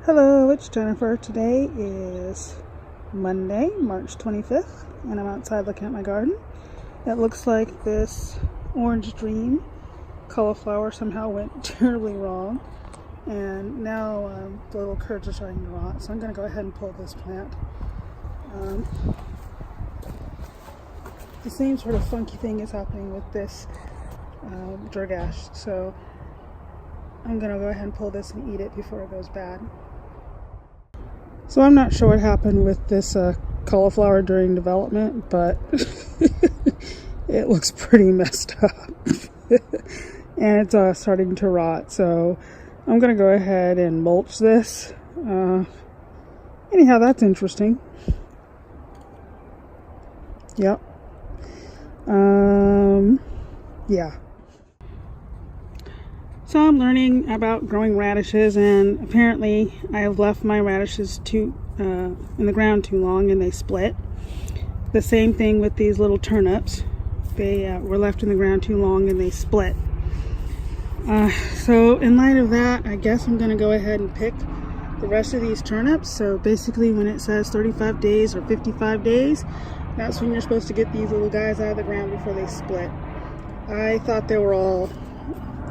Hello, it's Jennifer. Today is Monday, March 25th, and I'm outside looking at my garden. It looks like this orange dream cauliflower somehow went terribly wrong, and now the little curds are starting to rot, so I'm going to go ahead and pull this plant. The same sort of funky thing is happening with this Radish, so I'm going to go ahead and pull this and eat it before it goes bad. So I'm not sure what happened with this cauliflower during development, but it looks pretty messed up. And it's starting to rot, so I'm going to go ahead and mulch this. Anyhow, that's interesting. Yep. Yeah. So I'm learning about growing radishes, and apparently I have left my radishes in the ground too long and they split. The same thing with these little turnips. They were left in the ground too long and they split. So in light of that, I guess I'm going to go ahead and pick the rest of these turnips. So basically when it says 35 days or 55 days, that's when you're supposed to get these little guys out of the ground before they split. I thought they were all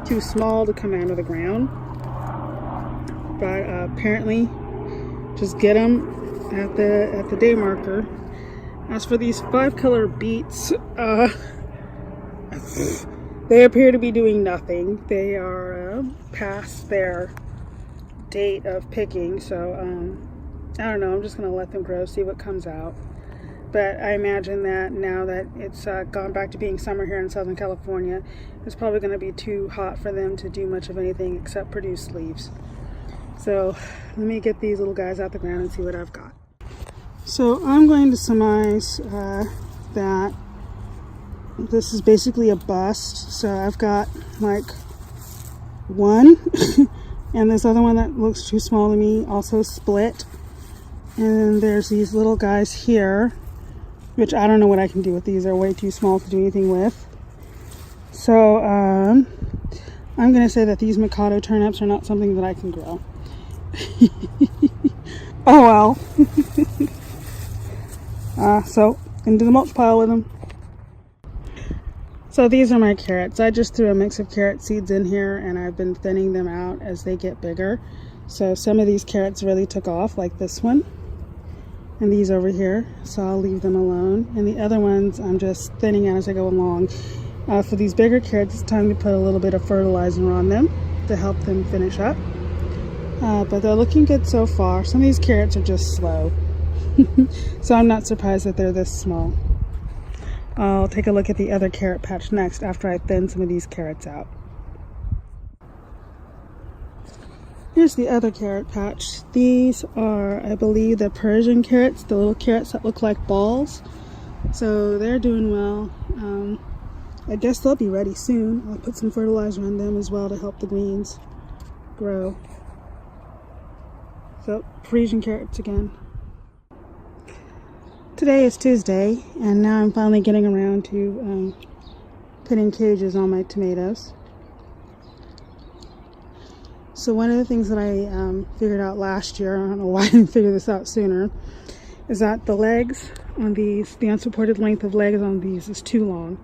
too small to come out of the ground, but apparently just get them at the day marker. As for these 5-color beets, they appear to be doing nothing. They are past their date of picking, so I don't know, I'm just gonna let them grow, see what comes out. But I imagine that now that it's gone back to being summer here in Southern California, it's probably going to be too hot for them to do much of anything except produce leaves. So let me get these little guys out the ground and see what I've got. So I'm going to surmise that this is basically a bust. So I've got like one and this other one that looks too small to me also split. And then there's these little guys here, which I don't know what I can do with these. They're way too small to do anything with. So I'm going to say that these Mikado turnips are not something that I can grow. Oh well. So into the mulch pile with them. So these are my carrots. I just threw a mix of carrot seeds in here and I've been thinning them out as they get bigger. So some of these carrots really took off, like this one. And these over here, so I'll leave them alone. And the other ones I'm just thinning out as I go along. For these bigger carrots, it's time to put a little bit of fertilizer on them to help them finish up. But they're looking good so far. Some of these carrots are just slow. So I'm not surprised that they're this small. I'll take a look at the other carrot patch next after I thin some of these carrots out. Here's the other carrot patch. These are, I believe, the Persian carrots, the little carrots that look like balls. So they're doing well. I guess they'll be ready soon. I'll put some fertilizer on them as well to help the greens grow. So, Parisian carrots again. Today is Tuesday, and now I'm finally getting around to putting cages on my tomatoes. So one of the things that I figured out last year, I don't know why I didn't figure this out sooner, is that the legs on these, the unsupported length of legs on these is too long.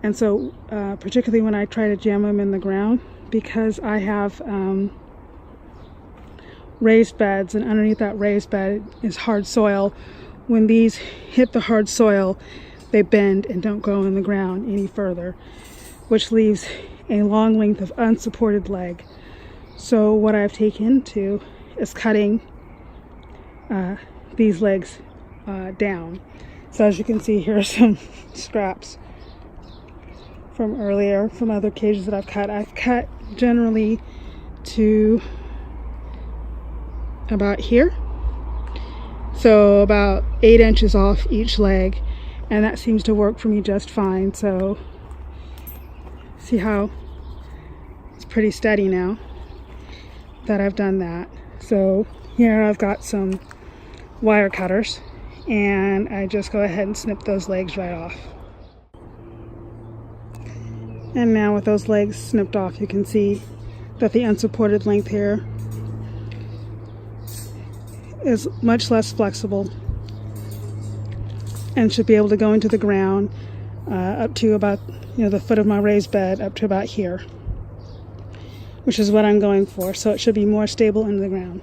And so particularly when I try to jam them in the ground, because I have raised beds, and underneath that raised bed is hard soil, when these hit the hard soil, they bend and don't go in the ground any further, which leaves a long length of unsupported leg. So what I've taken to is cutting these legs down. So as you can see, here are some scraps from earlier, from other cages that I've cut. I've cut generally to about here, so about 8 inches off each leg, and that seems to work for me just fine. So see how it's pretty steady now that I've done that. So here I've got some wire cutters, and I just go ahead and snip those legs right off. And now with those legs snipped off, you can see that the unsupported length here is much less flexible and should be able to go into the ground up to about, the foot of my raised bed, up to about here, which is what I'm going for. So it should be more stable in the ground.